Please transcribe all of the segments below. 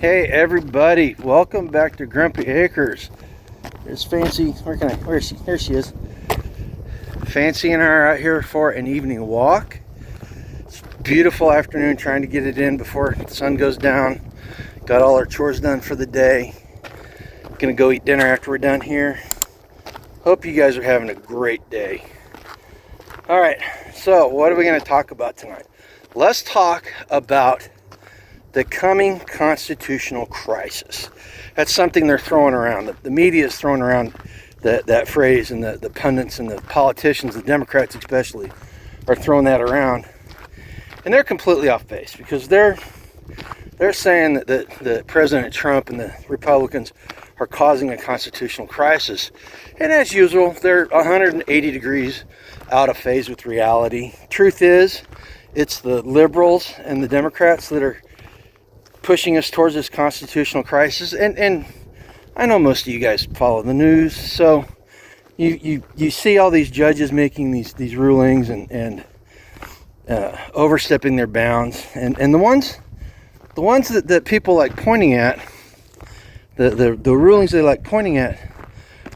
Hey everybody, welcome back to Grumpy Acres. There's Fancy. Where is she? There she is. Fancy and I are out here for an evening walk. It's a beautiful afternoon, trying to get it in before the sun goes down. Got all our chores done for the day. Gonna go eat dinner after we're done here. Hope you guys are having a great day. Alright, so what are we going to talk about tonight? Let's talk about the coming constitutional crisis. That's something they're throwing around. The media is throwing around that phrase, and the pundits and the politicians, the Democrats especially, are throwing that around. And they're completely off base, because they're saying that President Trump and the Republicans are causing a constitutional crisis. And as usual, they're 180 degrees out of phase with reality. Truth is, it's the liberals and the Democrats that are pushing us towards this constitutional crisis. And I know most of you guys follow the news, so you see all these judges making these rulings and overstepping their bounds. And the ones that people like pointing at, the rulings they like pointing at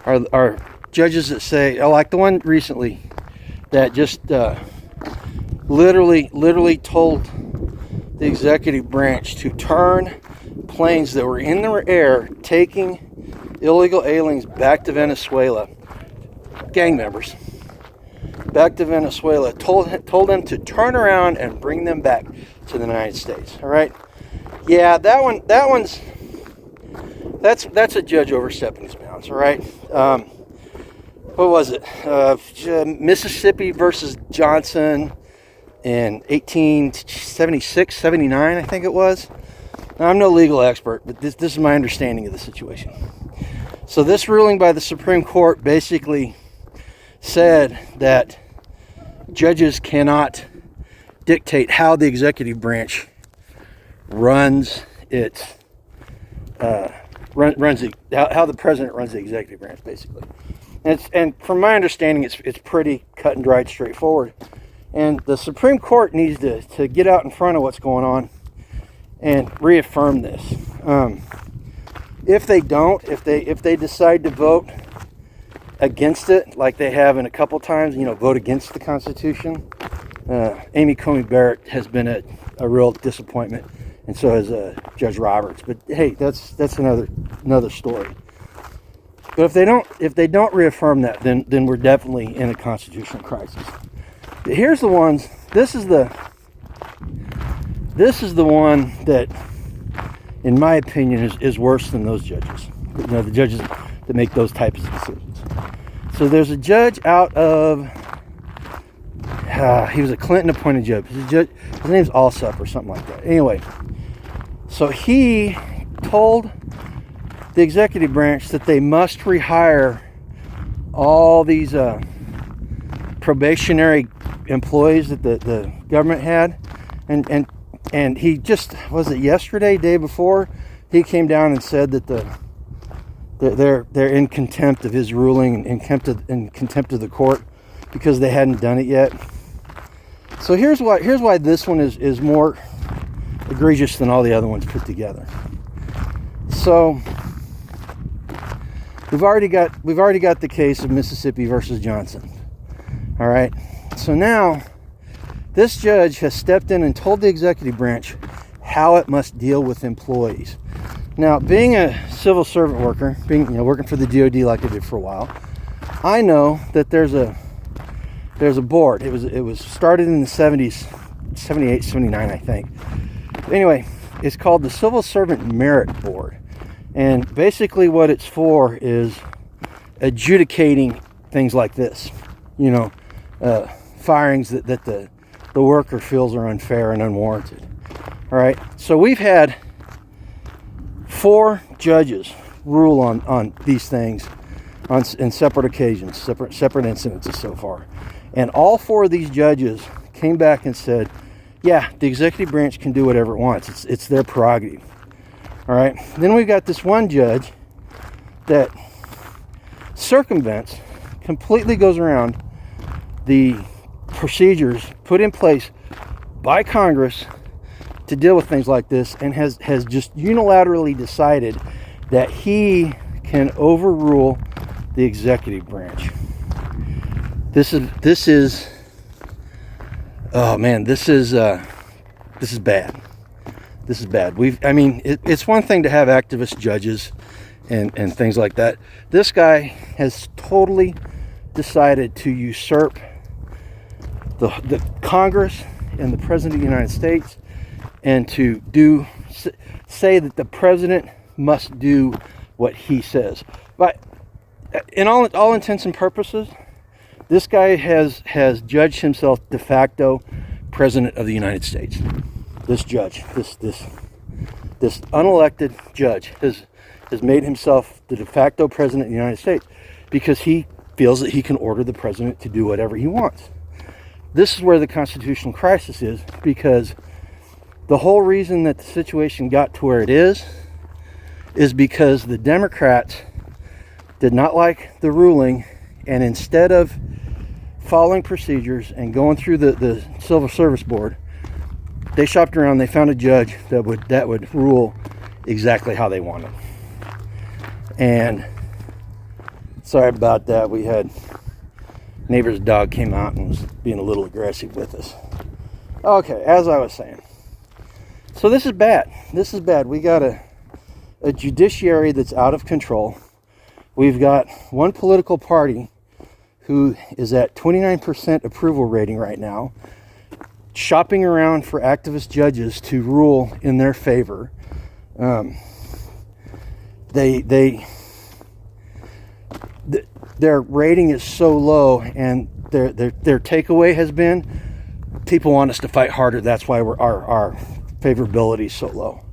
are judges that say, like the one recently that just literally told the executive branch to turn planes that were in the air taking illegal aliens back to Venezuela, gang members, back to Venezuela, told them to turn around and bring them back to the United States. All right, yeah, that's a judge overstepping his bounds. All right. What was it? Mississippi versus Johnson in 1876, 79, I think it was. Now, I'm no legal expert, but this is my understanding of the situation. So this ruling by the Supreme Court basically said that judges cannot dictate how the executive branch runs its how the president runs the executive branch, basically. And from my understanding, it's pretty cut and dried, straightforward. And the Supreme Court needs to get out in front of what's going on and reaffirm this. If they don't, if they decide to vote against it, like they have in a couple times, vote against the Constitution, Amy Coney Barrett has been a real disappointment, and so has Judge Roberts. But hey, that's another story. But if they don't reaffirm that, then we're definitely in a constitutional crisis. But here's the ones. This is the one that, in my opinion, is worse than those judges. The judges that make those types of decisions. So there's a judge out of he was a Clinton appointed judge. His name's Alsup or something like that. Anyway, so he told the executive branch that they must rehire all these probationary employees that the government had, and he just, was it yesterday, day before, he came down and said that they're in contempt of his ruling and in contempt of the court because they hadn't done it yet. So here's why this one is more egregious than all the other ones put together. So we've already got the case of Mississippi versus Johnson. All right. So now this judge has stepped in and told the executive branch how it must deal with employees. Now, being a civil servant worker, working for the DOD like I did for a while, I know that there's a board. It was started in the 70s, 78, 79, I think. But anyway, it's called the Civil Servant Merit Board. And basically what it's for is adjudicating things like this, firings that the worker feels are unfair and unwarranted. All right, so we've had 4 judges rule on these things in separate occasions, separate incidences so far. And all 4 of these judges came back and said, yeah, the executive branch can do whatever it wants. It's their prerogative. All right. Then we've got this one judge that circumvents, completely goes around the procedures put in place by Congress to deal with things like this, and has just unilaterally decided that he can overrule the executive branch. This is oh man, this is bad. This is bad. It's one thing to have activist judges and things like that. This guy has totally decided to usurp the Congress and the President of the United States, and to say that the President must do what he says. But in all intents and purposes, this guy has judged himself de facto President of the United States. This judge, this unelected judge has made himself the de facto President of the United States, because he feels that he can order the President to do whatever he wants. This is where the constitutional crisis is, because the whole reason that the situation got to where it is because the Democrats did not like the ruling, and instead of following procedures and going through the Civil Service Board, they shopped around. They found a judge that would rule exactly how they wanted. And sorry about that. We had neighbor's dog came out and was being a little aggressive with us. Okay, as I was saying, so this is bad. This is bad. We got a judiciary that's out of control. We've got one political party who is at 29% approval rating right now, shopping around for activist judges to rule in their favor. Their rating is so low, and their takeaway has been, people want us to fight harder. That's why our favorability is so low.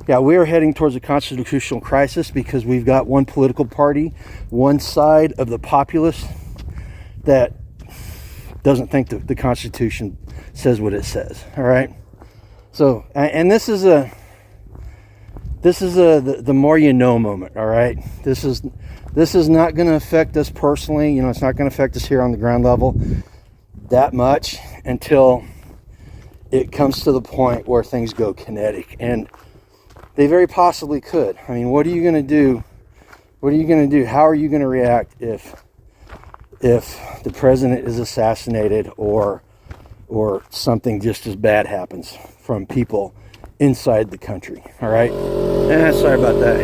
Yeah, we are heading towards a constitutional crisis because we've got one political party, one side of the populace that doesn't think the Constitution says what it says. All right. So, and this is the more you know moment. All right. This is not going to affect us personally. It's not going to affect us here on the ground level that much until it comes to the point where things go kinetic, and they very possibly could. I mean, what are you going to do? What are you going to do? How are you going to react if the president is assassinated, or something just as bad happens from people inside the country? All right. Sorry about that.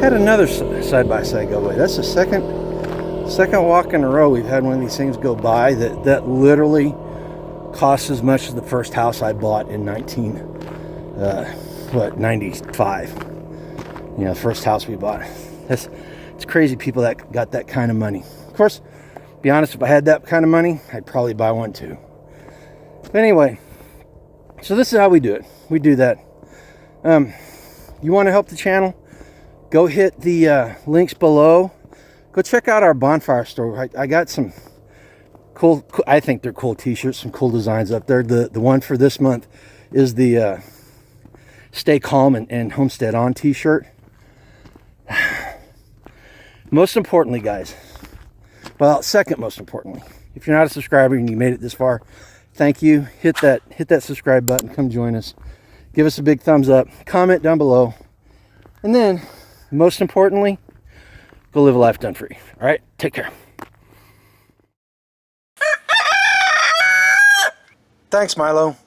Had another side-by-side go by. That's the second walk in a row we've had one of these things go by that literally costs as much as the first house I bought in 95. The first house we bought. It's crazy, people that got that kind of money. Of course, be honest, if I had that kind of money, I'd probably buy one too. But anyway, so this is how we do it. We do that. You want to help the channel? Go hit the links below. Go check out our bonfire store. I got some cool, I think they're cool t-shirts, some cool designs up there. The one for this month is the Stay Calm and Homestead On t-shirt. Most importantly, guys, well, second most importantly, if you're not a subscriber and you made it this far, thank you. Hit that subscribe button. Come join us. Give us a big thumbs up. Comment down below. And then, most importantly, go live a life done free. All right? Take care. Thanks, Milo.